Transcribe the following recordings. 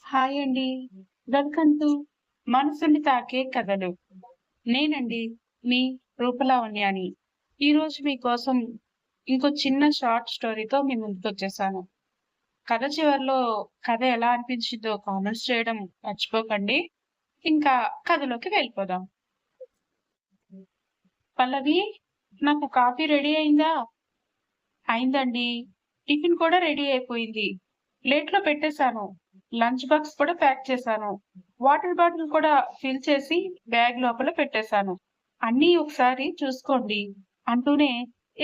Hi అండి. Welcome to మనసుని తాకే కథలు. నేనండి మీ రూపలావణ్యాని. ఈరోజు మీకోసం ఇంకో చిన్న షార్ట్ స్టోరీతో మీ ముందుకొచ్చేసాను. కథ చివర్లో కథ ఎలా అనిపించిందో కామెంట్స్ చేయడం మర్చిపోకండి. ఇంకా కథలోకి వెళ్ళిపోదాం. పల్లవి, నాకు కాఫీ రెడీ అయిందా? అయిందండి. టిఫిన్ కూడా రెడీ అయిపోయింది. ప్లేట్లో పెట్టేశాను. లంచ్ బాక్స్ కూడా ప్యాక్ చేశాను. వాటర్ బాటిల్ కూడా ఫిల్ చేసి బ్యాగ్ లోపల పెట్టేశాను. అన్నీ ఒకసారి చూసుకోండి అంటూనే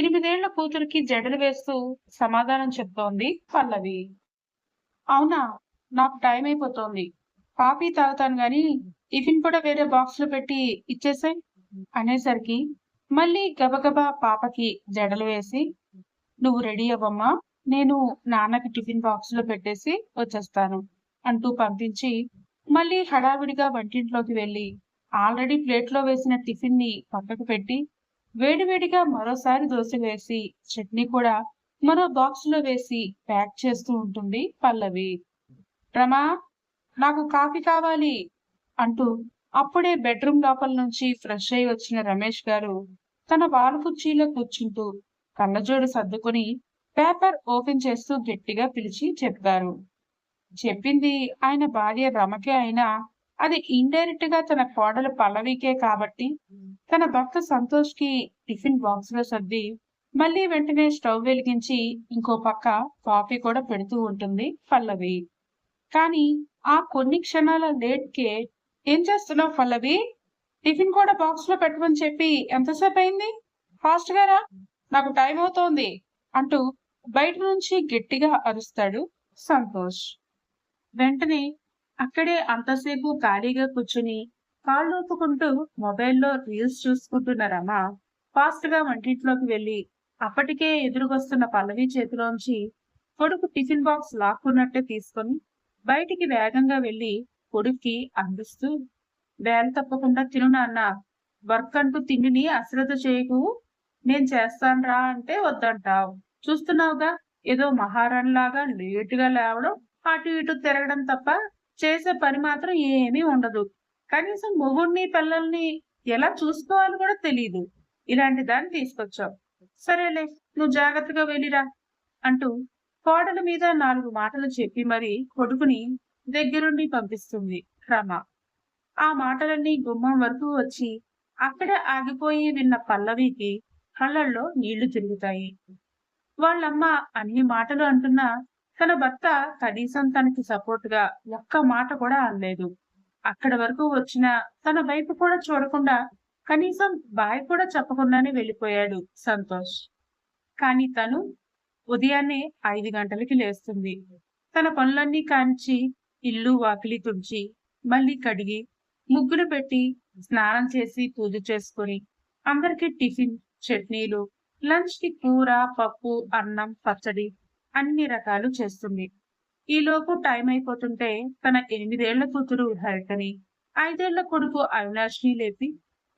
8 ఏళ్ల కూతురికి జడలు వేస్తూ సమాధానం చెప్తోంది పల్లవి. అవునా, నాకు టైం అయిపోతోంది. కాఫీ తాగుతాను గాని టిఫిన్ కూడా వేరే బాక్స్ లో పెట్టి ఇచ్చేసాయి అనేసరికి మళ్ళీ గబగబా పాపకి జడలు వేసి, నువ్వు రెడీ అవ్వమ్మా, నేను నాన్నకి టిఫిన్ బాక్స్ లో పెట్టేసి వచ్చేస్తాను అంటూ పంపించి మళ్ళీ హడావిడిగా వంటింట్లోకి వెళ్లి ఆల్రెడీ ప్లేట్లో వేసిన టిఫిన్ ని పక్కకు పెట్టి వేడివేడిగా మరోసారి దోశ వేసి చట్నీ కూడా మరో బాక్స్ లో వేసి ప్యాక్ చేస్తూ ఉంటుంది పల్లవి. రమా, నాకు కాఫీ కావాలి అంటూ అప్పుడే బెడ్రూమ్ లోపల నుంచి ఫ్రెష్ అయి వచ్చిన రమేష్ గారు తన వాలు కుర్చీలో కూర్చుంటూ కళ్ళజోడు సర్దుకుని పేపర్ ఓపెన్ చేస్తూ గట్టిగా పిలిచి చెప్పారు. చెప్పింది ఆయన భార్య రమకే అయినా అది ఇండైరెక్ట్ గా తన కోడలు పల్లవికే కాబట్టి తన భర్త సంతోష్ కి టిఫిన్ బాక్స్ లో సర్ది మళ్ళీ వెంటనే స్టవ్ వెలిగించి ఇంకో పక్క కాఫీ కూడా పెడుతూ ఉంటుంది పల్లవి. కానీ ఆ కొన్ని క్షణాల లేట్ కే, ఏం చేస్తున్నావు పల్లవి? టిఫిన్ కూడా బాక్స్ లో పెట్టమని చెప్పి ఎంతసేపు అయింది? ఫాస్ట్ గా రా, నాకు టైం అవుతోంది అంటూ బయట నుంచి గట్టిగా అరుస్తాడు సంతోష్. వెంటనే అక్కడే అంతసేపు ఖాళీగా కూర్చుని కాళ్ళూపుకుంటూ మొబైల్లో రీల్స్ చూసుకుంటున్న రమ ఫాస్ట్ గా వంటింట్లోకి వెళ్లి అప్పటికే ఎదురుగొస్తున్న పల్లవి చేతిలోంచి కొడుకు టిఫిన్ బాక్స్ లాక్కున్నట్టే తీసుకొని బయటికి వేగంగా వెళ్లి కొడుక్కి అందిస్తూ, వేలు తప్పకుండా తిను నాన్న, వర్క్ అంటూ తిండిని అశ్రద్ధ చేయకు, నేను చేస్తానురా అంటే వద్దంటావు. చూస్తున్నావుగా, ఏదో మహారాణిలాగా లేటుగా లేవడం, అటు ఇటు తిరగడం తప్ప చేసే పని మాత్రం ఏమీ ఉండదు. కనీసం మొగుణ్ణి పిల్లల్ని ఎలా చూసుకోవాలో కూడా తెలీదు. ఇలాంటి దాన్ని తీసుకొచ్చావు. సరేలే, నువ్వు జాగ్రత్తగా వెళ్ళిరా అంటూ కోడల మీద 4 మాటలు చెప్పి మరి కొడుకుని దగ్గరుండి పంపిస్తుంది రమ. ఆ మాటలన్నీ గుమ్మం వరకు వచ్చి అక్కడే ఆగిపోయి విన్న పల్లవికి కళ్ళల్లో నీళ్లు తిరుగుతాయి. వాళ్ళమ్మ అన్ని మాటలు అంటున్నా తన భర్త కనీసం తనకి సపోర్ట్ గా ఒక్క మాట కూడా అనలేదు. అక్కడి వరకు వచ్చిన తన వైపు కూడా చూడకుండా కనీసం బాయ్ కూడా చెప్పకుండానే వెళ్ళిపోయాడు సంతోష్. కానీ తను ఉదయాన్నే 5 గంటలకి లేస్తుంది. తన పనులన్నీ కానిచ్చి ఇల్లు వాకిలి తుడిచి మళ్ళీ కడిగి ముగ్గులు పెట్టి స్నానం చేసి పూజ చేసుకొని అందరికీ టిఫిన్, చట్నీలు, లంచ్ కి కూర, పప్పు, అన్నం, పచ్చడి అన్ని రకాలు చేస్తుంది. ఈలోపు టైం అయిపోతుంటే తన 8 ఏళ్ల కూతురు హరితని, 5 ఏళ్ల కొడుకు అవినాష్ ని లేపి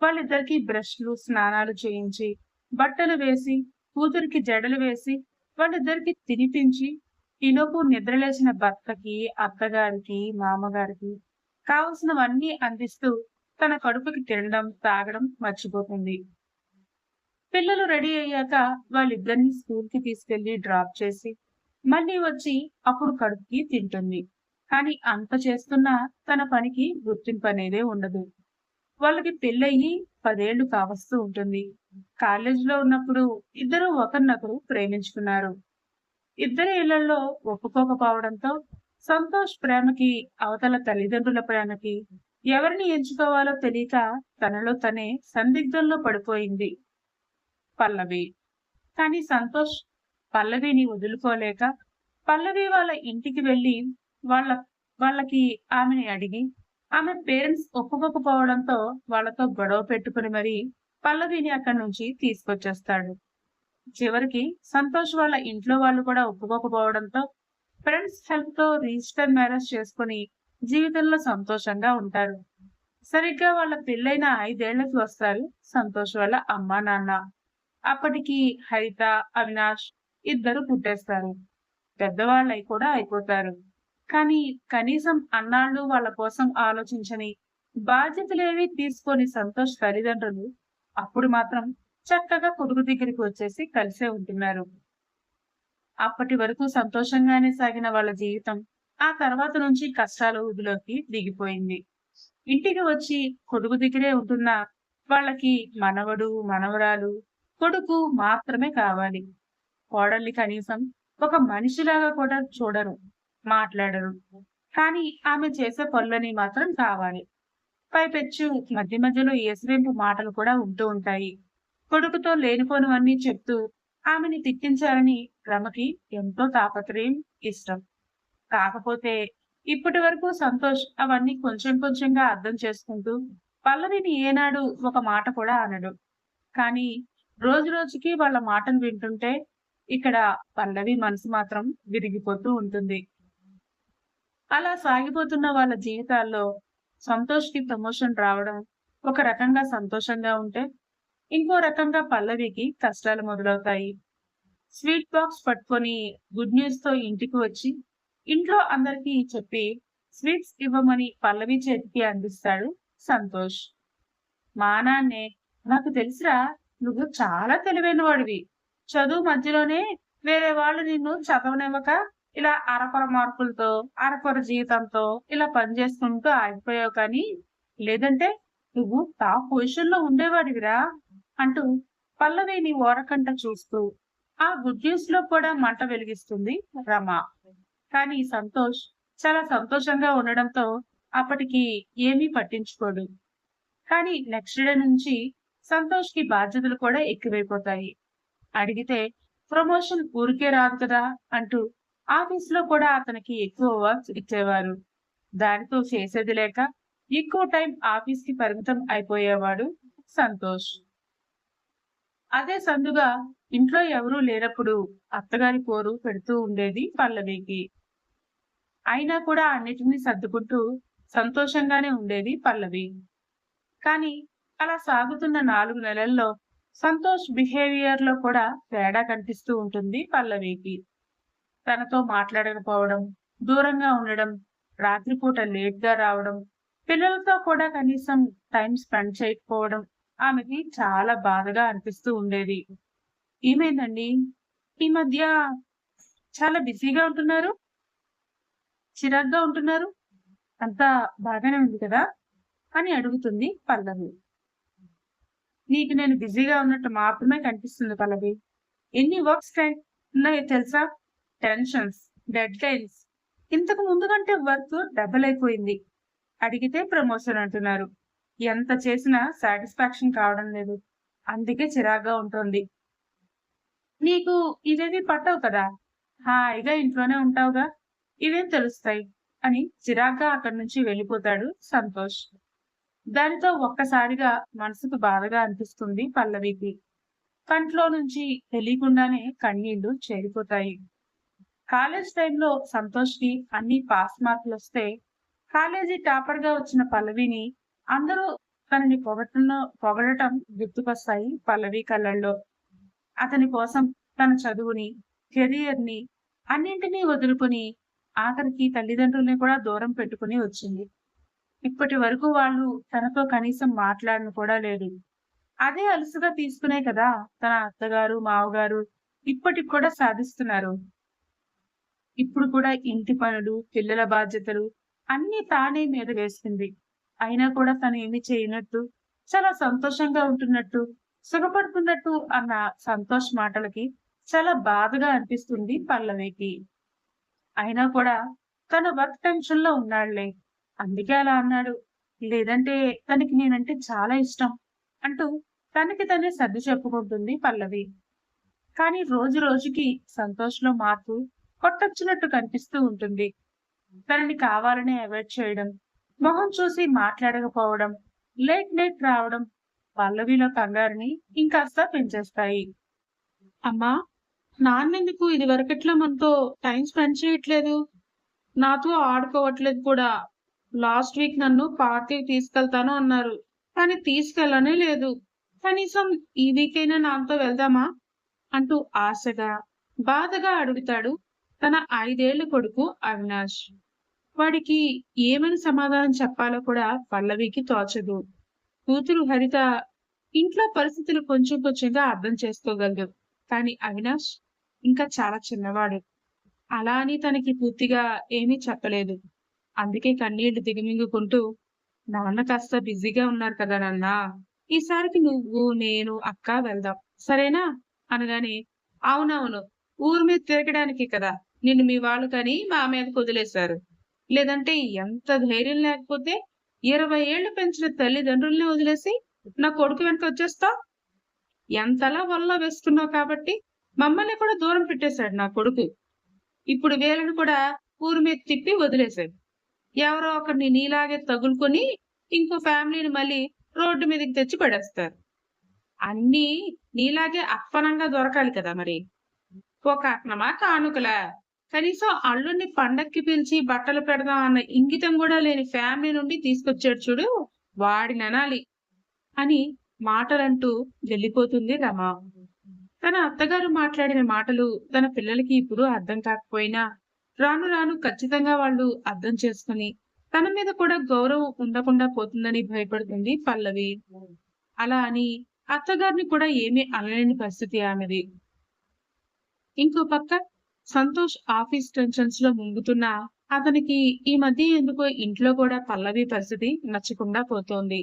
వాళ్ళిద్దరికి బ్రష్లు, స్నానాలు చేయించి బట్టలు వేసి కూతురికి జడలు వేసి వాళ్ళిద్దరికి తినిపించి ఈలోపు నిద్రలేచిన భర్తకి, అత్తగారికి, మామగారికి కావలసినవన్నీ అందిస్తూ తన కడుపుకి తినడం, తాగడం మర్చిపోతుంది. పిల్లలు రెడీ అయ్యాక వాళ్ళిద్దరిని స్కూల్ కి తీసుకెళ్లి డ్రాప్ చేసి మళ్ళీ వచ్చి అప్పుడు కడుపుకి తింటుంది. కానీ అంత చేస్తున్నా తన పనికి గుర్తింపు అనేదే ఉండదు. వాళ్ళకి పెళ్ళయి 10 ఏళ్లు కావస్తూ ఉంటుంది. కాలేజీలో ఉన్నప్పుడు ఇద్దరు ఒకరినొకరు ప్రేమించుకున్నారు. ఇద్దరి ఇళ్లలో ఒప్పుకోకపోవడంతో సంతోష్ ప్రేమకి, అవతల తల్లిదండ్రుల ప్రేమకి ఎవరిని ఎంచుకోవాలో తెలియక తనలో తనే సందిగ్ధంలో పడిపోయింది పల్లవి. కానీ సంతోష్ పల్లవిని వదులుకోలేక పల్లవి వాళ్ళ ఇంటికి వెళ్లి వాళ్ళ వాళ్ళకి ఆమెని అడిగి ఆమె పేరెంట్స్ ఒప్పుకోకపోవడంతో వాళ్ళతో గొడవ పెట్టుకుని మరి పల్లవిని అక్కడి నుంచి తీసుకొచ్చేస్తాడు. చివరికి సంతోష్ వాళ్ళ ఇంట్లో వాళ్ళు కూడా ఒప్పుకోకపోవడంతో ఫ్రెండ్స్ హెల్ప్ తో రిజిస్టర్ మ్యారేజ్ చేసుకుని జీవితంలో సంతోషంగా ఉంటారు. సరిగ్గా వాళ్ళ పెళ్ళైన 5 ఏళ్లకి వస్తారు సంతోష్ వాళ్ళ అమ్మా నాన్న. అప్పటికి హరిత, అవినాష్ ఇద్దరు పుట్టేస్తారు. పెద్దవాళ్ళై కూడా అయిపోతారు. కానీ కనీసం అన్నాళ్ళు వాళ్ళ కోసం ఆలోచించని, బాధ్యతలేవి తీసుకొని సంతోష్ తల్లిదండ్రులు అప్పుడు మాత్రం చక్కగా కొడుకు దగ్గరికి వచ్చేసి కలిసే ఉంటున్నారు. అప్పటి వరకు సంతోషంగానే సాగిన వాళ్ళ జీవితం ఆ తర్వాత నుంచి కష్టాల ఊబిలోకి దిగిపోయింది. ఇంటికి వచ్చి కొడుకు దగ్గరే ఉంటున్న వాళ్ళకి మనవడు, మనవరాలు, కొడుకు మాత్రమే కావాలి. కోడల్ని కనీసం ఒక మనిషిలాగా కూడా చూడరు, మాట్లాడరు. కానీ ఆమె చేసే పనులని మాత్రం కావాలి. పైపెచ్చు మధ్య మధ్యలో ఏసువెంపు మాటలు కూడా ఉంటూ ఉంటాయి. కొడుకుతో లేనిపోనివన్నీ చెప్తూ ఆమెని తిట్టించాలని రమకి ఎంతో తాపత్రయం, ఇష్టం. కాకపోతే ఇప్పటి వరకు సంతోష్ అవన్నీ కొంచెం కొంచెంగా అర్థం చేసుకుంటూ పల్లవిని ఏనాడు ఒక మాట కూడా అనడు. కానీ రోజు రోజుకి వాళ్ళ మాటలు వింటుంటే ఇక్కడ పల్లవి మనసు మాత్రం విరిగిపోతూ ఉంటుంది. అలా సాగిపోతున్న వాళ్ళ జీవితాల్లో సంతోష్‌కి ప్రమోషన్ రావడం ఒక రకంగా సంతోషంగా ఉంటే, ఇంకో రకంగా పల్లవికి కష్టాలు మొదలవుతాయి. స్వీట్ బాక్స్ పట్టుకొని గుడ్ న్యూస్‌తో ఇంటికి వచ్చి, ఇంట్లో అందరికీ చెప్పి స్వీట్స్ ఇవ్వమని పల్లవి చేతికి అందిస్తాడు సంతోష్. మా నాన్నే, "నాకు తెలుసురా, నువ్వు చాలా తెలివైన వాడివి. చదువు మధ్యలోనే వేరే వాళ్ళు నిన్ను చదవనివ్వక ఇలా అరకొర మార్కులతో, అరకొర జీతంతో ఇలా పని చేసుకుంటూ ఆగిపోయావు కానీ, లేదంటే నువ్వు టాప్ పొజిషన్‌లో ఉండేవాడివిరా" అంటూ పల్లవిని ఓరకంట చూస్తూ, ఆ గుడ్ న్యూస్‌లో కూడా మంట వెలిగిస్తుంది రమ. కానీ సంతోష్ చాలా సంతోషంగా ఉండడంతో అప్పటికి ఏమీ పట్టించుకోడు. కానీ నెక్స్ట్ డే నుంచి సంతోష్‌కి బాధ్యతలు కూడా ఎక్కువైపోతాయి. అడిగితే ప్రమోషన్ ఊరికే రాదు కదా అంటూ ఆఫీస్‌లో కూడా అతనికి ఎక్కువ వర్క్స్ ఇచ్చేవారు. దానితో చేసేది లేక ఎక్కువ టైం ఆఫీస్‌కి పరిమితం అయిపోయేవాడు సంతోష్. అదే సందుగా ఇంట్లో ఎవరూ లేనప్పుడు అత్తగారి పోరు పెడుతూ ఉండేది పల్లవికి. అయినా కూడా అన్నిటిని సర్దుకుంటూ సంతోషంగానే ఉండేది పల్లవి. కానీ అలా సాగుతున్న 4 నెలల్లో సంతోష్ బిహేవియర్ లో కూడా తేడా కనిపిస్తూ ఉంటుంది పల్లవికి. తనతో మాట్లాడకపోవడం, దూరంగా ఉండడం, రాత్రిపూట లేట్ గా రావడం, పిల్లలతో కూడా కనీసం టైం స్పెండ్ చేయకపోవడం ఆమెకి చాలా బాధగా అనిపిస్తూ ఉండేది. ఏమైందండి? ఈ మధ్య చాలా బిజీగా ఉంటున్నారు, చిరాగ్గా ఉంటున్నారు, అంతా బాగానే ఉంది కదా అని అడుగుతుంది పల్లవి. నీకు నేను బిజీగా ఉన్నట్టు మాత్రమే కనిపిస్తుంది పల్లవి. ఎన్ని వర్క్స్ ఉన్నాయో తెలుసా? Tensions, dead lines. ఇంతకు ముందు కంటే వర్క్ డబుల్ అయిపోయింది. అడిగితే ప్రమోషన్ అంటున్నారు. ఎంత చేసినా సాటిస్ఫాక్షన్ కావడం లేదు. అందుకే చిరాగ్గా ఉంటుంది. నీకు ఇవేవి పట్టవు కదా, హాయిగా ఇంట్లోనే ఉంటావుగా, ఇవేం తెలుస్తాయి అని చిరాగ్గా అక్కడి నుంచి వెళ్ళిపోతాడు సంతోష్. దానితో ఒక్కసారిగా మనసుకు బాధగా అనిపిస్తుంది పల్లవికి. కంట్లో నుంచి తెలియకుండానే కన్నీళ్లు చేరిపోతాయి. కాలేజ్ టైంలో సంతోష్‌కి అన్ని పాస్ మార్కులొస్తే, కాలేజీ టాపర్ గా వచ్చిన పల్లవిని అందరూ తనని పొగడటం గుర్తుకొస్తాయి పల్లవి కళ్ళల్లో. అతని కోసం తన చదువుని, కెరియర్‌ని అన్నింటినీ వదులుకొని ఆఖరికి తల్లిదండ్రుల్ని కూడా దూరం పెట్టుకుని వచ్చింది. ఇప్పటి వరకు వాళ్ళు తనతో కనీసం మాట్లాడను కూడా లేదు. అదే అలుసుగా తీసుకునే కదా తన అత్తగారు, మావగారు ఇప్పటికి కూడా సాధిస్తున్నారు. ఇప్పుడు కూడా ఇంటి పనులు, పిల్లల బాధ్యతలు అన్నీ తానే మీద వేస్తుంది. అయినా కూడా తను ఏమి చేయనట్టు, చాలా సంతోషంగా ఉంటున్నట్టు, సుఖపడుతున్నట్టు అన్న సంతోష్ మాటలకి చాలా బాధగా అనిపిస్తుంది పల్లవికి. అయినా కూడా తన వర్క్ టెన్షన్ లో ఉన్నాడులే, అందుకే అలా అన్నాడు. లేదంటే తనకి నేనంటే చాలా ఇష్టం అంటూ తనకి తనే సర్ది చెప్పుకుంటుంది పల్లవి. కానీ రోజు రోజుకి సంతోష్‌లో మార్పు కొట్టొచ్చినట్టు కనిపిస్తూ ఉంటుంది. తనని కావాలనే అవాయిడ్ చేయడం, మొహం చూసి మాట్లాడకపోవడం, లేట్ లేట్ రావడం పల్లవిలో కంగారుని ఇంకాస్త పెంచేస్తాయి. అమ్మా, నాన్నెందుకు ఇదివరకట్లా మనతో టైం స్పెండ్ చేయట్లేదు? నాతో ఆడుకోవట్లేదు కూడా. లాస్ట్ వీక్ నన్ను పార్టీకి తీసుకెళ్తాను అన్నారు, కానీ తీసుకెళ్ళనే లేదు. కనీసం ఈ వీకైనా నాతో వెళ్దామా అంటూ ఆశగా, బాధగా అడుగుతాడు తన 5 ఏళ్ల కొడుకు అవినాష్. వాడికి ఏమని సమాధానం చెప్పాలో కూడా పల్లవికి తోచదు. కూతురు హరిత ఇంట్లో పరిస్థితులు కొంచెం కొంచెంగా అర్థం చేసుకోగలదు. కానీ అవినాష్ ఇంకా చాలా చిన్నవాడు. అలా అని తనకి పూర్తిగా ఏమీ చెప్పలేదు. అందుకే కన్నీళ్లు దిగమింగుకుంటూ, నాన్న కాస్త బిజీగా ఉన్నారు కదా నాన్న. ఈసారికి నువ్వు, నేను, అక్క వెళ్దాం. సరేనా? అనగానే, అవునవును. ఊరు మీద తిరగడానికి కదా నిన్ను మీ వాళ్ళు కని మా మీదకి వదిలేశారు. లేదంటే ఎంత ధైర్యం లేకపోతే 20 ఏళ్లు పెంచిన తల్లిదండ్రుల్ని వదిలేసి నా కొడుకు వెనక వచ్చేస్తావు. ఎంతలా వల్ల వేసుకున్నావు కాబట్టి మమ్మల్ని కూడా దూరం పెట్టేశాడు నా కొడుకు. ఇప్పుడు వీళ్ళని కూడా ఊరి మీద తిప్పి వదిలేశాడు. ఎవరో ఒకరిని నీలాగే తగులుకొని ఇంకో ఫ్యామిలీని మళ్ళీ రోడ్డు మీదకి తెచ్చి పడేస్తారు. అన్నీ నీలాగే అప్పనంగా దొరకాలి కదా మరి. ఒక అట్నమా కానుకలా? కనీసం అల్లుడిని పండక్కి పిలిచి బట్టలు పెడదాం అన్న ఇంగితం కూడా లేని ఫ్యామిలీ నుండి తీసుకొచ్చాడు చూడు, వాడిననాలి అని మాటలంటూ వెళ్ళిపోతుంది రమ. తన అత్తగారు మాట్లాడిన మాటలు తన పిల్లలకి ఇప్పుడు అర్థం కాకపోయినా రాను రాను ఖచ్చితంగా వాళ్ళు అర్థం చేసుకుని తన మీద కూడా గౌరవం ఉండకుండా పోతుందని భయపడుతుంది పల్లవి. అలా అని అత్తగారిని కూడా ఏమీ అనలేని పరిస్థితి ఆమెది. ఇంకో పక్క సంతోష్ ఆఫీస్ టెన్షన్స్ లో ముంగుతున్నా అతనికి ఈ మధ్య ఎందుకో ఇంట్లో కూడా పల్లవి పరిస్థితి నచ్చకుండా పోతోంది.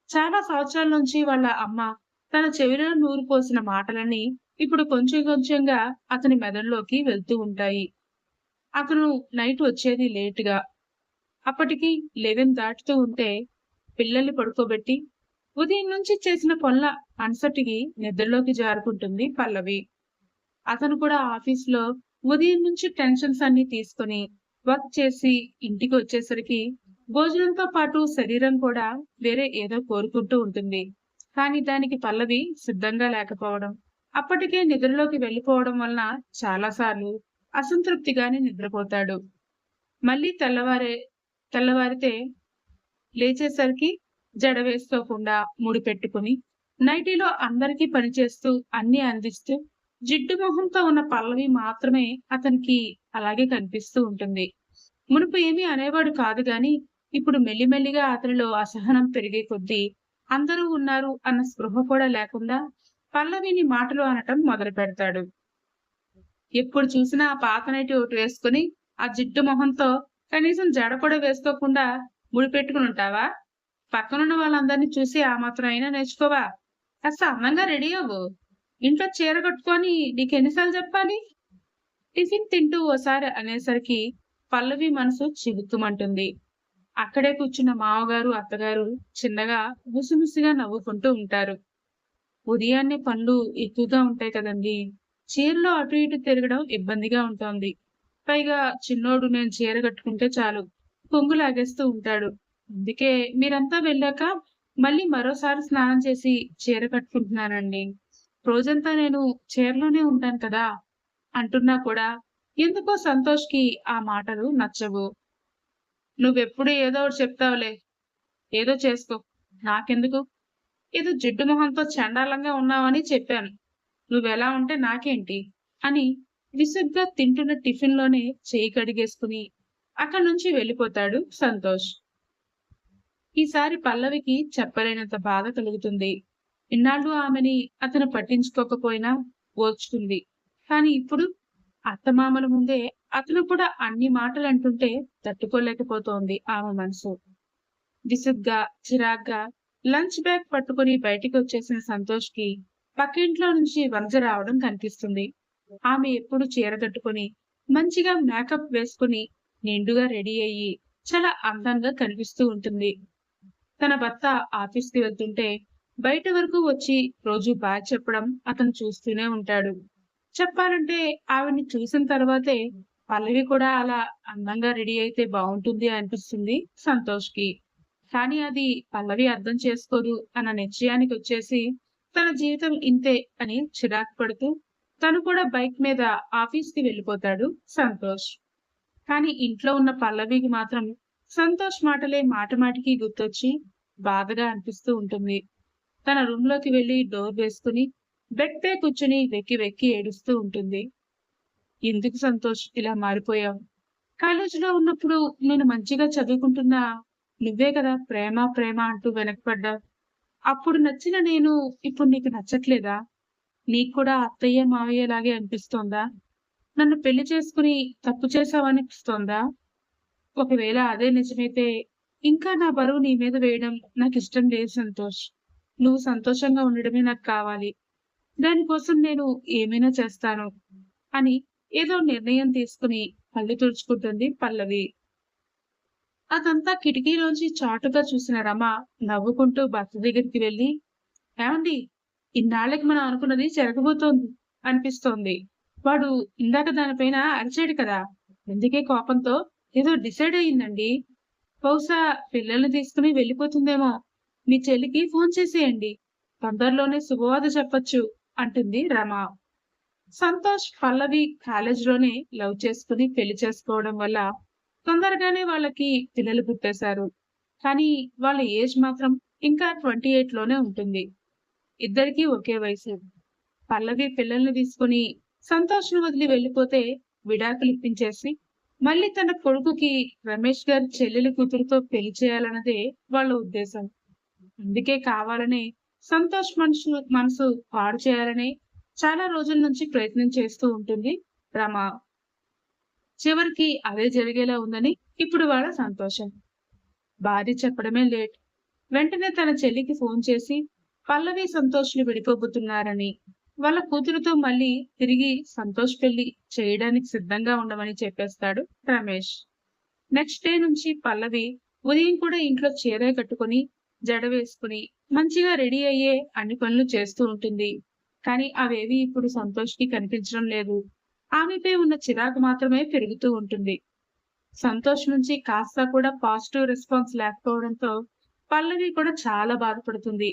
చాలా సంవత్సరాల నుంచి వాళ్ళ అమ్మ తన చెవిలో నూరు పోసిన మాటలన్నీ ఇప్పుడు కొంచెం కొంచెంగా అతని మెదడులోకి వెళ్తూ ఉంటాయి. అతను నైట్ వచ్చేది లేటుగా. అప్పటికి 11 దాటుతూ ఉంటే పిల్లల్ని పడుకోబెట్టి ఉదయం నుంచి చేసిన పనుల అలసటికి నిద్రలోకి జారుకుంటుంది పల్లవి. అతను కూడా ఆఫీస్లో ఉదయం నుంచి టెన్షన్స్ అన్ని తీసుకొని వర్క్ చేసి ఇంటికి వచ్చేసరికి భోజనంతో పాటు శరీరం కూడా వేరే ఏదో కోరుకుంటూ ఉంటుంది. కానీ దానికి పల్లవి సిద్ధంగా లేకపోవడం, అప్పటికే నిద్రలోకి వెళ్ళిపోవడం వలన చాలాసార్లు అసంతృప్తిగానే నిద్రపోతాడు. మళ్ళీ తెల్లవారితే లేచేసరికి జడ వేసుకోకుండా ముడి పెట్టుకుని నైటీలో అందరికీ పనిచేస్తూ అన్ని అందిస్తూ జిడ్డు మొహంతో ఉన్న పల్లవి మాత్రమే అతనికి అలాగే కనిపిస్తూ ఉంటుంది. మునుపు ఏమీ అనేవాడు కాదు గాని ఇప్పుడు మెల్లిమెల్లిగా అతనిలో అసహనం పెరిగే కొద్దీ అందరూ ఉన్నారు అన్న స్పృహ కూడా లేకుండా పల్లవిని మాటలు అనటం మొదలు పెడతాడు. ఎప్పుడు చూసినా ఆ పాత నైటీ ఒకటి వేసుకుని ఆ జిడ్డు మొహంతో కనీసం జడ కూడా వేసుకోకుండా ముడిపెట్టుకుని ఉంటావా? పక్కనున్న వాళ్ళందరినీ చూసి ఆ మాత్రం అయినా నేర్చుకోవా? కాస్త అందంగా రెడీ అవ్వు. ఇంట్లో చీర కట్టుకొని నీకెన్నిసార్లు చెప్పాలి? టిఫిన్ తింటూ ఓసారి అనేసరికి పల్లవి మనసు చివుక్కుమంటుంది. అక్కడే కూర్చున్న మావగారు, అత్తగారు చిన్నగా ముసిముసిగా నవ్వుకుంటూ ఉంటారు. ఉదయాన్నే పనులు ఎక్కువగా ఉంటాయి కదండి. చీరలో అటు ఇటు తిరగడం ఇబ్బందిగా ఉంటోంది. పైగా చిన్నోడు నేను చీర కట్టుకుంటే చాలు కొంగు లాగేస్తూ ఉంటాడు. అందుకే మీరంతా వెళ్ళాక మళ్ళీ మరోసారి స్నానం చేసి చీర కట్టుకుంటున్నానండి. రోజంతా నేను చీరలోనే ఉంటాను కదా అంటున్నా కూడా ఎందుకో సంతోష్కి ఆ మాటలు నచ్చవు. నువ్వెప్పుడు ఏదో ఒకటి చెప్తావులే. ఏదో చేసుకో. నాకెందుకు? ఏదో జిడ్డు మొహంతో చండాలంగా ఉన్నావని చెప్పాను. నువ్వెలా ఉంటే నాకేంటి? అని విసుగ్గా తింటున్న టిఫిన్‌లోనే చెయ్యి కడిగేసుకుని అక్కడి నుంచి వెళ్ళిపోతాడు సంతోష్. ఈసారి పల్లవికి చెప్పలేనంత బాధ కలుగుతుంది. ఇన్నాళ్ళు ఆమెని అతను పట్టించుకోకపోయినా ఓర్చుకుంది. కానీ ఇప్పుడు అత్తమామల ముందే అతను కూడా అన్ని మాటలు అంటుంటే తట్టుకోలేకపోతోంది ఆమె మనసు. విసుగ్గా, చిరాగ్గా లంచ్ బ్యాగ్ పట్టుకుని బయటికి వచ్చేసిన సంతోష్‌కి పక్కింట్లో నుంచి వనజ రావడం కనిపిస్తుంది. ఆమె ఎప్పుడు చీర కట్టుకొని, మంచిగా మేకప్ వేసుకుని, నిండుగా రెడీ అయ్యి చాలా అందంగా కనిపిస్తూ ఉంటుంది. తన భర్త ఆఫీస్‌కి వెళ్తుంటే బయట వరకు వచ్చి రోజు బాయ్ చెప్పడం అతను చూస్తూనే ఉంటాడు. చెప్పాలంటే ఆవిడ్ని చూసిన తర్వాతే పల్లవి కూడా అలా అందంగా రెడీ అయితే బావుంటుంది అనిపిస్తుంది సంతోష్‌కి. కానీ అది పల్లవి అర్థం చేసుకోదు అన్న నిశ్చయానికొచ్చేసి తన జీవితం ఇంతే అని చిరాకు పడుతూ తను కూడా బైక్ మీద ఆఫీస్‌కి వెళ్ళిపోతాడు సంతోష్. కానీ ఇంట్లో ఉన్న పల్లవికి మాత్రం సంతోష్ మాటలే మాటిమాటికి గుర్తొచ్చి బాధగా అనిపిస్తూ ఉంటుంది. తన రూమ్‌లోకి వెళ్లి డోర్ వేసుకుని బెడ్ పై కూర్చుని వెక్కి వెక్కి ఏడుస్తూ ఉంటుంది. ఎందుకు సంతోష్ ఇలా మారిపోయావు? కాలేజీలో ఉన్నప్పుడు నేను మంచిగా చదువుకుంటున్నా నువ్వే కదా ప్రేమ ప్రేమ అంటూ వెనకపడ్డావు. అప్పుడు నచ్చిన నేను ఇప్పుడు నీకు నచ్చట్లేదా? నీకు కూడా అత్తయ్య, మావయ్యలాగే అనిపిస్తోందా? నన్ను పెళ్లి చేసుకుని తప్పు చేశావనిపిస్తోందా? ఒకవేళ అదే నిజమైతే ఇంకా నా బరువు నీ మీద వేయడం నాకిష్టం లేదు సంతోష్. నువ్వు సంతోషంగా ఉండడమే నాకు కావాలి. దానికోసం నేను ఏమైనా చేస్తాను అని ఏదో నిర్ణయం తీసుకుని కళ్ళు తుడుచుకుంటుంది పల్లవి. అదంతా కిటికీలోంచి చాటుగా చూసిన రమ నవ్వుకుంటూ భర్త దగ్గరికి వెళ్లి, ఏమండి, ఇన్నాళ్ళకి మనం అనుకున్నది జరగబోతోంది అనిపిస్తోంది. వాడు ఇందాక దానిపైన అరిచాడు కదా! అందుకే కోపంతో ఏదో డిసైడ్ అయిందండి. బహుశా పిల్లల్ని తీసుకుని వెళ్ళిపోతుందేమో. మీ చెల్లికి ఫోన్ చేసేయండి. తొందరలోనే శుభవార్త చెప్పొచ్చు అంటుంది రమ. సంతోష్, పల్లవి కాలేజీలోనే లవ్ చేసుకుని పెళ్లి చేసుకోవడం వల్ల తొందరగానే వాళ్ళకి పిల్లలు పుట్టేశారు. కానీ వాళ్ళ ఏజ్ మాత్రం ఇంకా 28 లోనే ఉంటుంది. ఇద్దరికీ ఒకే వయసు. పల్లవి పిల్లల్ని తీసుకుని సంతోష్‌ని వదిలి వెళ్ళిపోతే విడాకులు ఇప్పించేసి, మళ్ళీ తన కొడుకుకి రమేష్ గారి చెల్లెలి కూతురుతో పెళ్లి చేయాలన్నదే వాళ్ళ ఉద్దేశం. అందుకే కావాలనే సంతోష్ మనసు పాడు చేయాలని చాలా రోజుల నుంచి ప్రయత్నం చేస్తూ ఉంటుంది రమ. చివరికి అదే జరిగేలా ఉందని ఇప్పుడు వాళ్ళ సంతోషం. భార్య చెప్పడమే లేట్. వెంటనే తన చెల్లికి ఫోన్ చేసి పల్లవి, సంతోష్‌లు విడిపోబోతున్నారని, వాళ్ళ కూతురుతో మళ్ళీ తిరిగి సంతోష్ పెళ్లి చేయడానికి సిద్ధంగా ఉండమని చెప్పేస్తాడు రమేష్. నెక్స్ట్ డే నుంచి పల్లవి ఉదయం కూడా ఇంట్లో చీర కట్టుకొని, జడ వేసుకుని, మంచిగా రెడీ అయ్యే అన్ని పనులు చేస్తూ ఉంటుంది. కానీ అవేవి ఇప్పుడు సంతోష్‌కి కనిపించడం లేదు. ఆమెపై ఉన్న చిరాకు మాత్రమే పెరుగుతూ ఉంటుంది. సంతోష్ నుంచి కాస్త కూడా పాజిటివ్ రెస్పాన్స్ లేకపోవడంతో పల్లవి కూడా చాలా బాధపడుతుంది.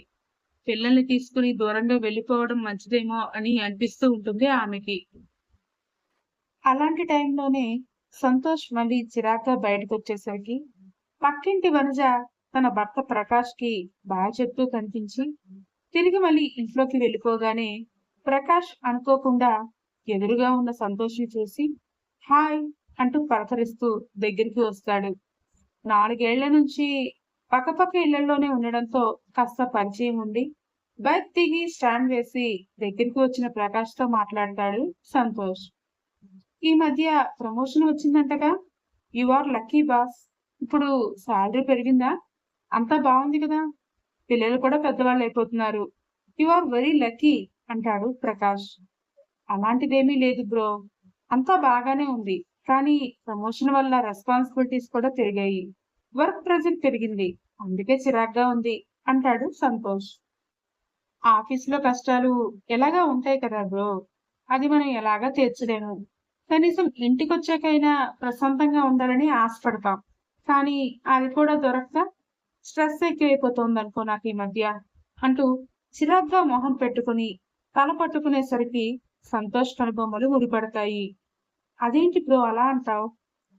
పిల్లల్ని తీసుకుని దూరంగా వెళ్ళిపోవడం మంచిదేమో అని అనిపిస్తూ ఉంటుంది ఆమెకి. అలాంటి టైంలోనే సంతోష్ మళ్ళీ చిరాగ్గా బయటకొచ్చేసరికి పక్కింటి వనజ తన భర్త ప్రకాష్‌కి బాయ్ చెప్తూ కనిపించి తిరిగి మళ్ళీ ఇంట్లోకి వెళ్ళిపోగానే ప్రకాష్ అనుకోకుండా ఎదురుగా ఉన్న సంతోష్‌ని చూసి హాయ్ అంటూ పలకరిస్తూ దగ్గరికి వస్తాడు. 4 ఏళ్ల నుంచి పక్కపక్క ఇళ్లలోనే ఉండడంతో కాస్త పరిచయం ఉండి బైక్ దిగి స్టాండ్ వేసి దగ్గరికి వచ్చిన ప్రకాష్‌తో మాట్లాడతాడు సంతోష్. ఈ మధ్య ప్రమోషన్ వచ్చిందంటగా? You are lucky boss. ఇప్పుడు సాలరీ పెరిగిందా? అంతా బావుంది కదా! పిల్లలు కూడా పెద్దవాళ్ళైపోతున్నారు. యు ఆర్ వెరీ లక్కీ అంటాడు ప్రకాష్. అలాంటిదేమీ లేదు బ్రో. అంతా బాగానే ఉంది. కానీ ప్రమోషన్ వల్ల రెస్పాన్సిబిలిటీస్ కూడా పెరిగాయి. వర్క్ ప్రెజర్ పెరిగింది. అందుకే చిరాగ్గా ఉంది అంటాడు సంతోష్. ఆఫీస్‌లో కష్టాలు ఎలాగా ఉంటాయి కదా బ్రో! అది మనం ఎలాగా తీర్చలేము. కనీసం ఇంటికొచ్చాకైనా ప్రశాంతంగా ఉండాలని ఆశపడతాం. కానీ అది కూడా దొరక్క స్ట్రెస్ ఎక్కువైపోతోందనుకో నాకీ మధ్య అంటూ చిరాగ్గా మొహం పెట్టుకుని తల పట్టుకునేసరికి సంతోష్ కనుబొమ్మలు ముడిపడతాయి. అదేంటి బ్రో అలా అంటావు?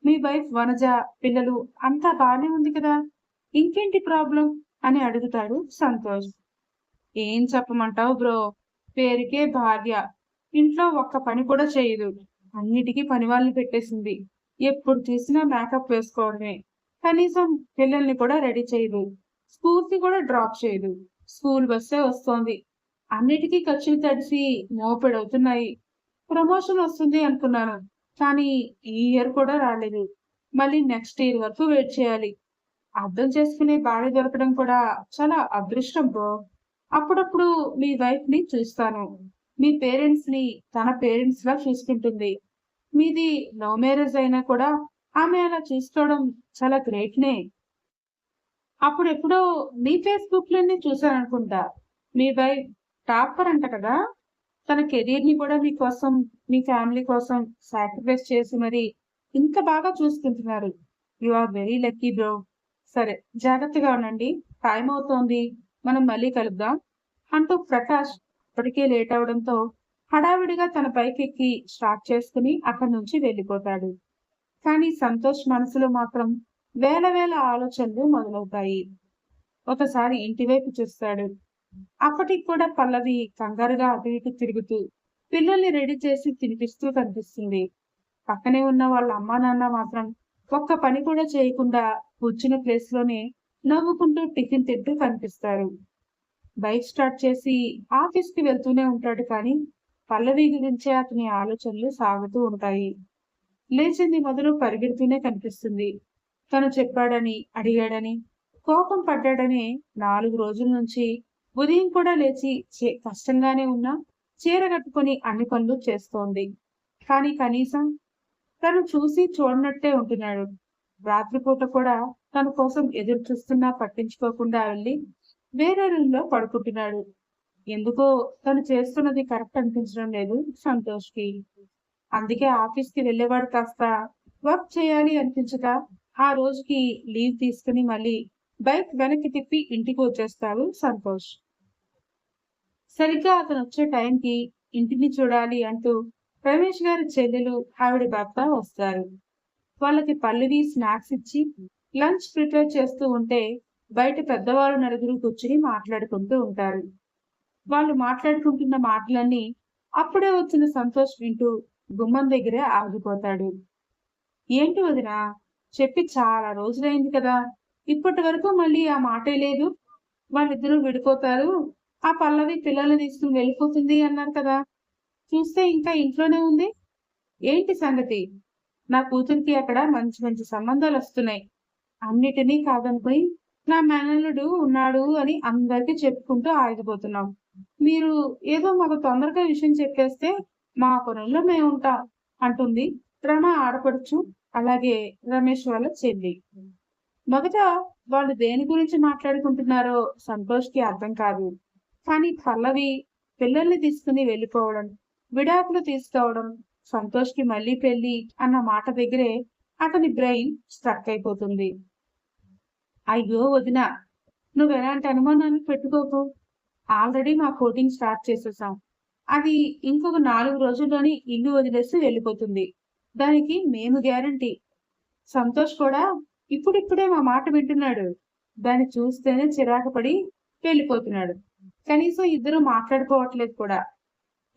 మీ వైఫ్ వనజ, పిల్లలు అంతా బానే ఉంది కదా! ఇంకేంటి ప్రాబ్లమ్? అని అడుగుతాడు సంతోష్. ఏం చెప్పమంటావు బ్రో? పేరుకే భార్య. ఇంట్లో ఒక్క పని కూడా చేయదు. అన్నిటికీ పనివాళ్ళని పెట్టేసింది. ఎప్పుడు చూసినా మేకప్ వేసుకోవడమే. కనీసం పిల్లల్ని కూడా రెడీ చేయదు. స్కూల్‌కి కూడా డ్రాప్ చేయదు. స్కూల్ బస్సే వస్తోంది. అన్నిటికీ ఖర్చులు తడిసి మోపెడవుతున్నాయి. ప్రమోషన్ వస్తుంది అనుకున్నాను. కానీ ఈ ఇయర్ కూడా రాలేదు. మళ్ళీ నెక్స్ట్ ఇయర్ వరకు వెయిట్ చేయాలి. అర్థం చేసుకునే భార్య దొరకడం కూడా చాలా అదృష్టం బ్రో. అప్పుడప్పుడు మీ వైఫ్‌ని చూస్తాను. మీ పేరెంట్స్‌ని తన పేరెంట్స్‌లా చూసుకుంటుంది. మీది లవ్ మ్యారేజ్ అయినా కూడా ఆమె అలా చూసుకోవడం చాలా గ్రేట్‌నే. అప్పుడెప్పుడో మీ ఫేస్‌బుక్‌లోనే చూసాననుకుంటా. మీ వైఫ్ టాపర్ అంట కదా! తన కెరియర్‌ని కూడా మీకోసం, మీ ఫ్యామిలీ కోసం సాక్రిఫైస్ చేసి మరి ఇంత బాగా చూసుకుంటున్నారు. You are very lucky bro. సరే, జాగ్రత్తగా ఉండండి. టైం అవుతోంది. మనం మళ్ళీ కలుద్దాం అంటూ ప్రకాష్ అప్పటికే లేట్ అవడంతో హడావిడిగా తన బైకెక్కి స్టార్ట్ చేసుకుని అక్కడి నుంచి వెళ్ళిపోతాడు. కానీ సంతోష్ మనసులో మాత్రం వేల వేల ఆలోచనలు మొదలవుతాయి. ఒకసారి ఇంటివైపు చూస్తాడు. అప్పటికి కూడా పల్లవి కంగారుగా అటు ఇటు తిరుగుతూ పిల్లల్ని రెడీ చేసి తినిపిస్తూ కనిపిస్తుంది. పక్కనే ఉన్న వాళ్ళ అమ్మా నాన్న మాత్రం ఒక్క పని కూడా చేయకుండా కూర్చున్న ప్లేస్ లోనే నవ్వుకుంటూ టిఫిన్ తింటూ కనిపిస్తారు. బైక్ స్టార్ట్ చేసి ఆఫీస్ కి వెళ్తూనే ఉంటాడు, కానీ పల్లవి గురించే అతని ఆలోచనలు సాగుతూ ఉంటాయి. లేచింది మొదలు పరిగెడుతూనే కనిపిస్తుంది. తను చెప్పాడని, అడిగాడని, కోపం పడ్డాడని 4 రోజుల నుంచి ఉదయం కూడా లేచి కష్టంగానే ఉన్నా చీర కట్టుకుని అన్ని పనులు చేస్తోంది. కానీ కనీసం తను చూసి చూడనట్టే ఉంటున్నాడు. రాత్రిపూట కూడా తన కోసం ఎదురు చూస్తున్నా పట్టించుకోకుండా వెళ్ళి వేరే రూమ్ లో పడుకుంటున్నాడు. ఎందుకో తను చేస్తున్నది కరెక్ట్ అనిపించడం లేదు సంతోష్కి. అందుకే ఆఫీస్ కి వెళ్ళేవాడు కాస్త వర్క్ చేయాలి అనిపించక ఆ రోజుకి లీవ్ తీసుకుని మళ్ళీ బైక్ వెనక్కి తిప్పి ఇంటికి వచ్చేస్తాడు సంతోష్. సరిగ్గా అతను వచ్చే టైంకి ఇంటిని చూడాలి అంటూ రమేష్ గారి చెల్లెలు ఆవిడ భర్త వస్తారు. వాళ్ళకి పల్లవి స్నాక్స్ ఇచ్చి లంచ్ ప్రిపేర్ చేస్తూ ఉంటే బయట పెద్దవాళ్ళు నలుగురు కూర్చుని మాట్లాడుకుంటూ ఉంటారు. వాళ్ళు మాట్లాడుకుంటున్న మాటలన్నీ అప్పుడే వచ్చిన సంతోష్ వింటూ గుమ్మం దగ్గరే ఆగిపోతాడు. ఏంటి వదినా, చెప్పి చాలా రోజులైంది కదా, ఇప్పటి వరకు మళ్ళీ ఆ మాటే లేదు. వాళ్ళిద్దరూ విడిపోతారు, ఆ పల్లవి పిల్లల్ని తీసుకుని వెళ్ళిపోతుంది అన్నారు కదా, చూస్తే ఇంకా ఇంట్లోనే ఉంది. ఏంటి సంగతి? నా కూతురికి అక్కడ మంచి మంచి సంబంధాలు వస్తున్నాయి. అన్నిటినీ కాదనుకుని నా మేనల్లుడు ఉన్నాడు అని అందరికీ చెప్పుకుంటూ ఆగిపోతున్నాం. మీరు ఏదో మాకు తొందరగా విషయం చెప్పేస్తే మా పనుల్లో మేము ఉంటాం అంటుంది రమ ఆడపడుచు, అలాగే రమేష్ వాళ్ళ చెల్లి. మొదట వాళ్ళు దేని గురించి మాట్లాడుకుంటున్నారో సంతోష్కి అర్థం కాదు. కానీ పల్లవి పిల్లల్ని తీసుకుని వెళ్ళిపోవడం, విడాకులు తీసుకోవడం, సంతోష్కి మళ్ళీ పెళ్లి అన్న మాట దగ్గరే అతని బ్రెయిన్ స్ట్రక్ అయిపోతుంది. అయ్యో వదిన, నువ్వు ఎలాంటి అనుమానాలు పెట్టుకోకు. ఆల్రెడీ మా కోటింగ్ స్టార్ట్ చేసేసాం. అది ఇంకొక 4 రోజుల్లోని ఇల్లు వదిలేసి వెళ్ళిపోతుంది. దానికి మేము గ్యారంటీ. సంతోష్ కూడా ఇప్పుడిప్పుడే మా మాట వింటున్నాడు. దాన్ని చూస్తేనే చిరాకు పడి వెళ్ళిపోతున్నాడు. కనీసం ఇద్దరు మాట్లాడుకోవట్లేదు కూడా.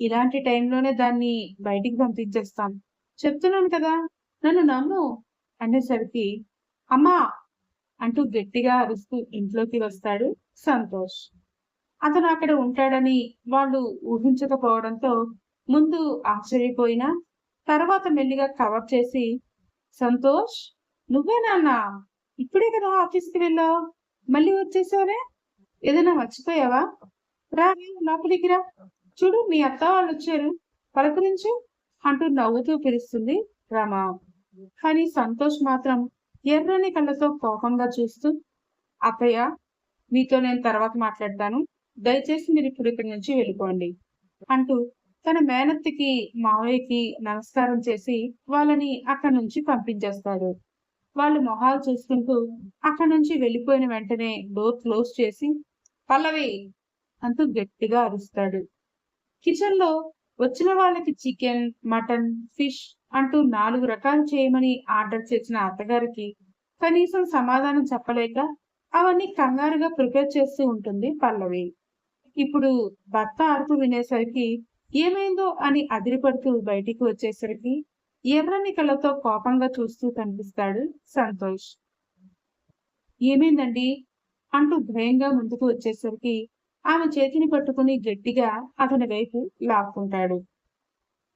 ఇలాంటి టైంలోనే దాన్ని బయటికి పంపించేస్తాం. చెప్తున్నాను కదా, నన్ను నమ్ము అనేసరికి అమ్మా అంటూ గట్టిగా అరుస్తూ ఇంట్లోకి వస్తాడు సంతోష్. అతను అక్కడ ఉంటాడని వాళ్ళు ఊహించకపోవడంతో ముందు ఆశ్చర్యపోయినా తర్వాత మెల్లిగా కవర్ చేసి, సంతోష్ నువ్వే నాన్న, ఇప్పుడే కదా ఆఫీస్కి వెళ్ళావు, మళ్ళీ వచ్చేసావే, ఏదైనా మర్చిపోయావా? రా లోపలికి రా, చూడు మీ అత్త వాళ్ళు వచ్చారు, పలకరించు అంటూ నవ్వుతూ పిలుస్తుంది రమ. కానీ సంతోష్ మాత్రం ఎర్రని కళ్ళతో కోపంగా చూస్తూ, అత్తయ్య మీతో నేను తర్వాత మాట్లాడతాను, దయచేసి మీరు ఇప్పుడు ఇక్కడి నుంచి వెళ్ళిపోండి అంటూ తన మేనత్తికి మావయ్యకి నమస్కారం చేసి వాళ్ళని అక్కడి నుంచి పంపించేస్తాడు. వాళ్ళు మొహాలు చూసుకుంటూ అక్కడి నుంచి వెళ్ళిపోయిన వెంటనే డోర్ క్లోజ్ చేసి పల్లవి అంటూ గట్టిగా అరుస్తాడు. కిచెన్ లో వచ్చిన వాళ్ళకి చికెన్, మటన్, ఫిష్ అంటూ 4 రకాలు చేయమని ఆర్డర్ చేసిన అత్తగారికి కనీసం సమాధానం చెప్పలేక అవన్నీ కంగారుగా ప్రిపేర్ చేస్తూ ఉంటుంది పల్లవి. ఇప్పుడు భర్త అరుపు వినేసరికి ఏమైందో అని అదిరిపడుతూ బయటికి వచ్చేసరికి ఎర్రని కళ్ళతో కోపంగా చూస్తూ కనిపిస్తాడు సంతోష్. ఏమైందండి అంటూ భయంగా ముందుకు వచ్చేసరికి ఆమె చేతిని పట్టుకుని గట్టిగా అతని వైపు లాక్కుంటాడు.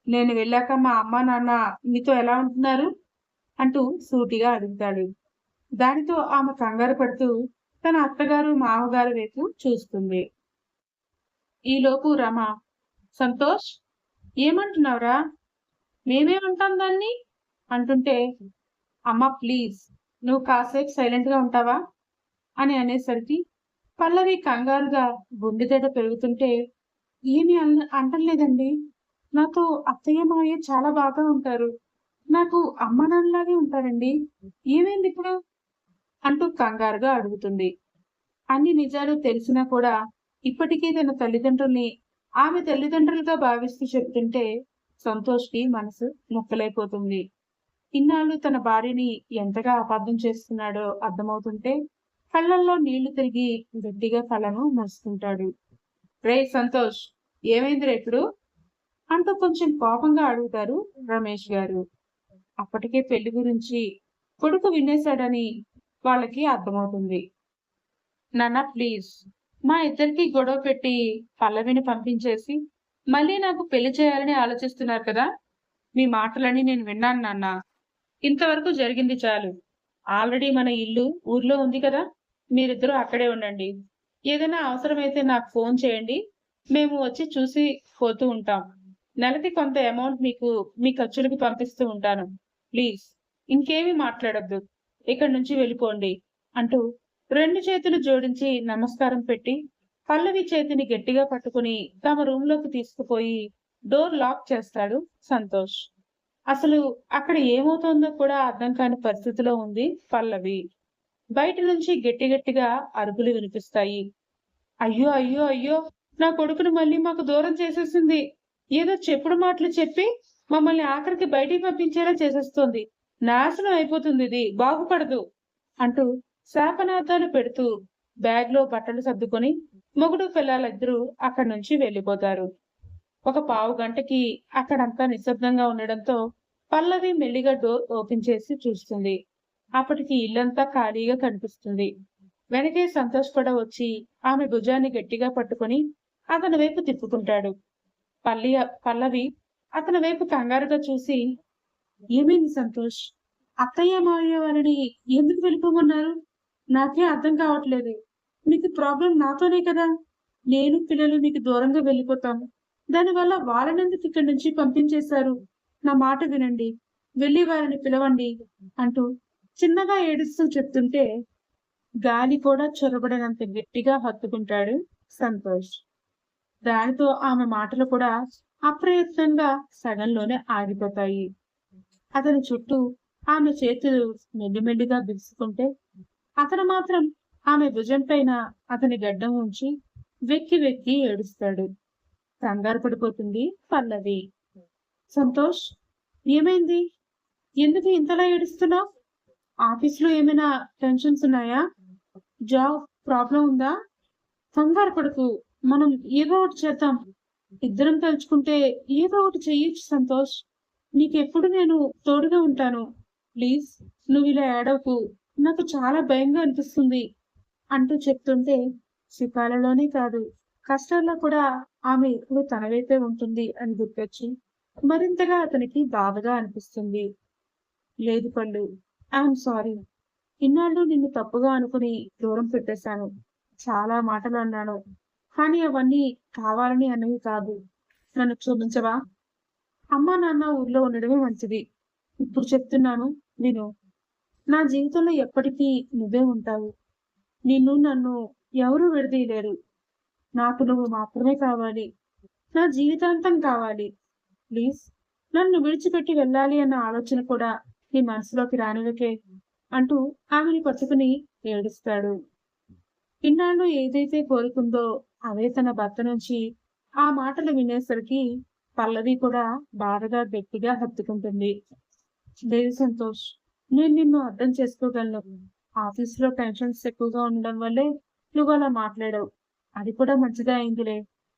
నేను వెళ్ళాక మా అమ్మ నాన్న మీతో ఎలా ఉంటున్నారు అంటూ సూటిగా అడుగుతాడు. దానితో ఆమె కంగారు పడుతూ తన అత్తగారు మామగారు వైపు చూస్తుంది. ఈలోపు రమ, సంతోష్ ఏమంటున్నావురా, మేమేమంటాం దాన్ని అంటుంటే, అమ్మ ప్లీజ్ నువ్వు కాసేపు సైలెంట్ గా ఉంటావా అని అనేసరికి పల్లవి కంగారుగా గుండెదడ పెరుగుతుంటే, ఏమి అంటలేదండి, నాతో అత్తయ్య మావయ్య చాలా బాగా ఉంటారు, నాకు అమ్మ నాన్నలాగే ఉంటారండి, ఏమైంది ఇప్పుడు అంటూ కంగారుగా అడుగుతుంది. అన్ని నిజాలు తెలిసినా కూడా ఇప్పటికీ తన తల్లిదండ్రుల్ని ఆమె తల్లిదండ్రులుగా భావిస్తూ చెప్తుంటే సంతోష్కి మనసు ముక్కలైపోతుంది. ఇన్నాళ్ళు తన భార్యని ఎంతగా అపార్థం చేస్తున్నాడో అర్థమవుతుంటే కళ్ళల్లో నీళ్లు తిరిగి గట్టిగా కళ్ళను మూసుకుంటాడు. రే సంతోష్, ఏమైంది రేపుడు అంటూ కొంచెం కోపంగా అడుగుతారు రమేష్ గారు. అప్పటికే పెళ్లి గురించి కొడుకు వినేశాడని వాళ్ళకి అర్థమవుతుంది. నాన్న ప్లీజ్, మా ఇద్దరికి గొడవ పెట్టి పల్లవిని పంపించేసి మళ్ళీ నాకు పెళ్లి చేయాలని ఆలోచిస్తున్నారు కదా. మీ మాటలని నేను విన్నాను నాన్న. ఇంతవరకు జరిగింది చాలు. ఆల్రెడీ మన ఇల్లు ఊర్లో ఉంది కదా. మీరిద్దరూ అక్కడే ఉండండి. ఏదైనా అవసరమైతే నాకు ఫోన్ చేయండి. మేము వచ్చి చూసి పోతూ ఉంటాం. నెలకి కొంత అమౌంట్ మీకు మీ ఖర్చులకి పంపిస్తూ ఉంటాను. ప్లీజ్ ఇంకేమీ మాట్లాడొద్దు. ఇక్కడి నుంచి వెళ్ళిపోండి అంటూ రెండు చేతులు జోడించి నమస్కారం పెట్టి పల్లవి చేతిని గట్టిగా పట్టుకుని తమ రూంలోకి తీసుకుపోయి డోర్ లాక్ చేస్తాడు సంతోష్. అసలు అక్కడ ఏమవుతోందో కూడా అర్థం కాని పరిస్థితిలో ఉంది పల్లవి. బయట నుంచి గట్టి గట్టిగా అరుపులు వినిపిస్తాయి. అయ్యో అయ్యో అయ్యో, నా కొడుకును మళ్ళీ మాకు దూరం చేసేసింది. ఏదో చెప్పుడు మాటలు చెప్పి మమ్మల్ని ఆఖరికి బయటికి పంపించేలా చేసేస్తోంది. నాశనం అయిపోతుంది, ఇది బాగుపడదు అంటూ శాపనార్థాలు పెడుతూ బ్యాగ్ లో బట్టలు సర్దుకొని మొగుడు పిల్లలిద్దరూ అక్కడి నుంచి వెళ్ళిపోతారు. ఒక పావు గంటకి అక్కడంతా నిశ్శబ్దంగా ఉండడంతో పల్లవి మెల్లిగా డోర్ ఓపెన్ చేసి చూస్తుంది. అప్పటికి ఇల్లంతా ఖాళీగా కనిపిస్తుంది. వెనకే సంతోష్ కూడా వచ్చి ఆమె భుజాన్ని గట్టిగా పట్టుకొని అతని వైపు తిప్పుకుంటాడు. పల్లవి అతని వైపు కంగారుగా చూసి, ఏమైంది సంతోష్? అత్తయ్య మావయ్య వారిని ఎందుకు వెళ్ళిపోమన్నారు? నాకే అర్థం కావట్లేదు. మీకు ప్రాబ్లం నాతోనే కదా. నేను పిల్లలు మీకు దూరంగా వెళ్ళిపోతాము. దానివల్ల వాళ్ళనెందుకు ఇక్కడి నుంచి పంపించేశారు? నా మాట వినండి, వెళ్ళి వారిని పిలవండి అంటూ చిన్నగా ఏడుస్తూ చెప్తుంటే గాలి కూడా చొరబడినంత గట్టిగా హత్తుకుంటాడు సంతోష్. దానితో ఆమె మాటలు కూడా అప్రయత్నంగా సగంలోనే ఆగిపోతాయి. అతని చుట్టూ ఆమె చేతులు మెల్లిమెల్లిగా బిగుసుకుంటే అతను మాత్రం ఆమె భుజం పైన అతని గడ్డం ఉంచి వెక్కి వెక్కి ఏడుస్తాడు. కంగారు పడిపోతుంది పల్లవి. సంతోష్, ఏమైంది? ఎందుకు ఇంతలా ఏడుస్తున్నావు? ఆఫీస్లో ఏమైనా టెన్షన్స్ ఉన్నాయా? జాబ్ ప్రాబ్లం ఉందా? కంగారు పడుకు, మనం ఏదో ఒకటి చేద్దాం. ఇద్దరం తలుచుకుంటే ఏదో ఒకటి చెయ్యొచ్చు సంతోష్. నీకెప్పుడు నేను తోడుగా ఉంటాను. ప్లీజ్ నువ్వు ఇలా ఏడవకు, నాకు చాలా భయంగా అనిపిస్తుంది అంటూ చెప్తుంటే సుఖాలలోనే కాదు కష్టాల్లో కూడా ఆమె ఇప్పుడు తన వైపే ఉంటుంది అని గుర్తొచ్చి మరింతగా అతనికి బాధగా అనిపిస్తుంది. లేదు పళ్ళు, ఐఎమ్ సారీ. ఇన్నాళ్ళు నిన్ను తప్పుగా అనుకుని దూరం పెట్టేశాను. చాలా మాటలు అన్నాను, కానీ అవన్నీ కావాలని అన్నవి కాదు. నన్ను క్షమించవా? అమ్మా నాన్న ఊర్లో ఉండడమే మంచిది. ఇప్పుడు చెప్తున్నాను విను. నా జీవితంలో ఎప్పటికీ నువ్వే ఉంటావు. నన్ను ఎవరూ విడదీయలేరు. నాకు నువ్వు మాత్రమే కావాలి. నా జీవితాంతం కావాలి. ప్లీజ్ నన్ను విడిచిపెట్టి వెళ్ళాలి అన్న ఆలోచన కూడా నీ మనసులోకి రానివకే అంటూ ఆమెను పట్టుకుని ఏడుస్తాడు. ఇన్నాళ్ళు ఏదైతే కోరుకుందో అవే తన భర్త నుంచి ఆ మాటలు వినేసరికి పల్లవి కూడా బాధగా గట్టిగా హత్తుకుంటుంది. లేదు సంతోష్, నేను నిన్ను అర్థం చేసుకోగలను. ఆఫీసులో టెన్షన్స్ ఎక్కువగా ఉండడం వల్లే నువ్వు అలా మాట్లాడావు. అది కూడా మంచిగా అయిందిలే.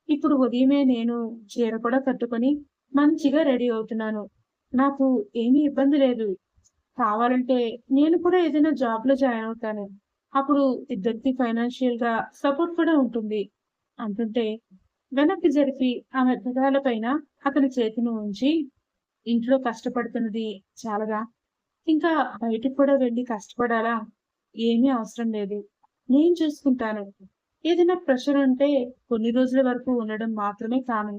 ఇప్పుడు ఉదయమే నేను చీర కూడా కట్టుకొని మంచిగా రెడీ అవుతున్నాను. నాకు ఏమీ ఇబ్బంది లేదు. కావాలంటే నేను కూడా ఏదైనా జాబ్ లో జాయిన్ అవుతాను. అప్పుడు ఇద్దరికి ఫైనాన్షియల్ గా సపోర్ట్ కూడా ఉంటుంది అంటుంటే వెనక్కి జరిపి ఆమె పెదాల పైన అతని చేతిని ఉంచి, ఇంట్లో కష్టపడుతున్నది చాలగా ఇంకా బయటకు కూడా వెళ్ళి కష్టపడాలా? ఏమీ అవసరం లేదు, నేను చూసుకుంటాను. ఏదైనా ప్రెషర్ ఉంటే కొన్ని రోజుల వరకు ఉండడం మాత్రమే కాను,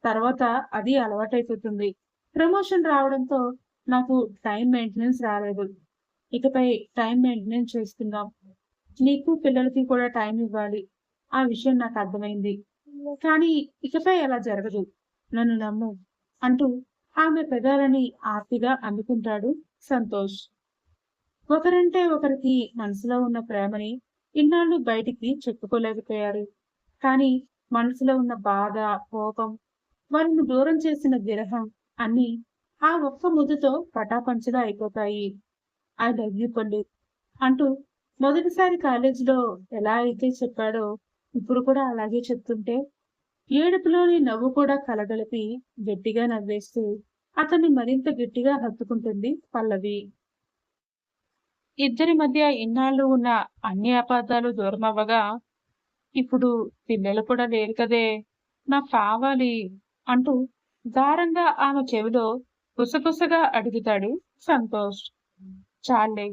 తర్వాత అది అలవాటైపోతుంది. ప్రమోషన్ రావడంతో నాకు టైం మెయింటెనెన్స్ రాలేదు. ఇకపై టైం మెయింటెనెన్స్ చేస్తున్నాం. నీకు పిల్లలకి కూడా టైం ఇవ్వాలి. ఆ విషయం నాకు అర్థమైంది. కానీ ఇకపై అలా జరగదు. నన్ను నమ్ము అంటూ ఆమె పెదాలని ఆర్తిగా అందుకుంటాడు సంతోష్. ఒకరంటే ఒకరికి మనసులో ఉన్న ప్రేమని ఇన్నాళ్ళు బయటికి చెప్పుకోలేకపోయారు. కానీ మనసులో ఉన్న బాధ, కోపం, వాళ్ళను దూరం చేసిన విరహం అన్ని ఆ ఒక్క ముద్దుతో పటాపంచగా అయిపోతాయి. ఐ లవ్ యూ పల్లి అంటూ మొదటిసారి కాలేజీలో ఎలా అయితే చెప్పాడో ఇప్పుడు కూడా అలాగే చెప్తుంటే ఏడుపులోని నవ్వు కూడా కలగలిపి గట్టిగా నవ్వేస్తూ అతన్ని మరింత గట్టిగా హత్తుకుంటుంది పల్లవి. ఇద్దరి మధ్య ఇన్నాళ్ళు ఉన్న అన్ని అపార్థాలు దూరమవ్వగా, ఇప్పుడు పిల్లలు కూడా లేరు కదే! నాకు కావాలి అంటూ గారంగా ఆమె చెవిలో గుసగుసగా అడుగుతాడు సంతోష్. చాల్లే,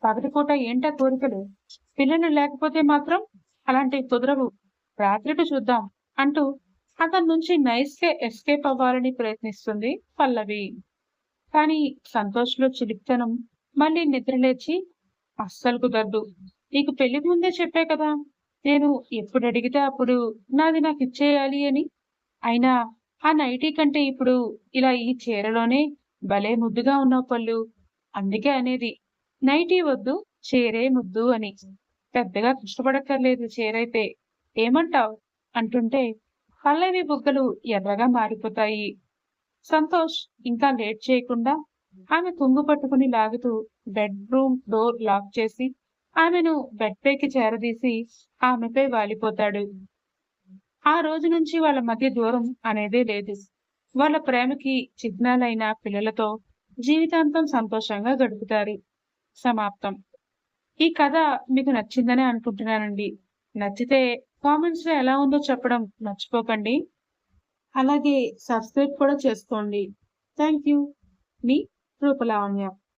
పగటిపూట ఏంటా కోరికలు? పిల్లలు లేకపోతే మాత్రం అలాంటివి కుదరవు. రాత్రికి చూద్దాం అంటూ అతని నుంచి నైస్‌గా ఎస్కేప్ అవ్వాలని ప్రయత్నిస్తుంది పల్లవి. కానీ సంతోష్‌లో చిలిపితనం మళ్ళీ నిద్రలేచి అస్సలు కుదరదు. నీకు పెళ్లికి ముందే చెప్పా కదా! నేను ఎప్పుడడిగితే అప్పుడు నాది నాకిచ్చేయాలి అని. అయినా ఆ నైటీ కంటే ఇప్పుడు ఇలా ఈ చీరలోనే భలే ముద్దుగా ఉన్నావు పల్లు. అందుకే అనేది నైటీ వద్దు, చీరే ముద్దు అని. పెద్దగా కష్టపడక్కర్లేదు చీరైతే. ఏమంటావ్? అంటుంటే పల్లవి బుగ్గలు ఎర్రగా మారిపోతాయి. సంతోష్ ఇంకా లేట్ చేయకుండా ఆమె కొంగు పట్టుకుని లాగుతూ బెడ్రూమ్ డోర్ లాక్ చేసి ఆమెను బెడ్ పైకి చేరదీసి ఆమెపై వాలిపోతాడు. ఆ రోజు నుంచి వాళ్ళ మధ్య దూరం అనేదే లేదు. వాళ్ళ ప్రేమకి చిహ్నాలైన పిల్లలతో జీవితాంతం సంతోషంగా గడుపుతారు. సమాప్తం. ఈ కథ మీకు నచ్చిందనే అనుకుంటున్నానండి. నచ్చితే కామెంట్స్ లో ఎలా ఉందో చెప్పడం మర్చిపోకండి. అలాగే సబ్స్క్రైబ్ కూడా చేసుకోండి. Thank you. మీ రూపలావణ్య.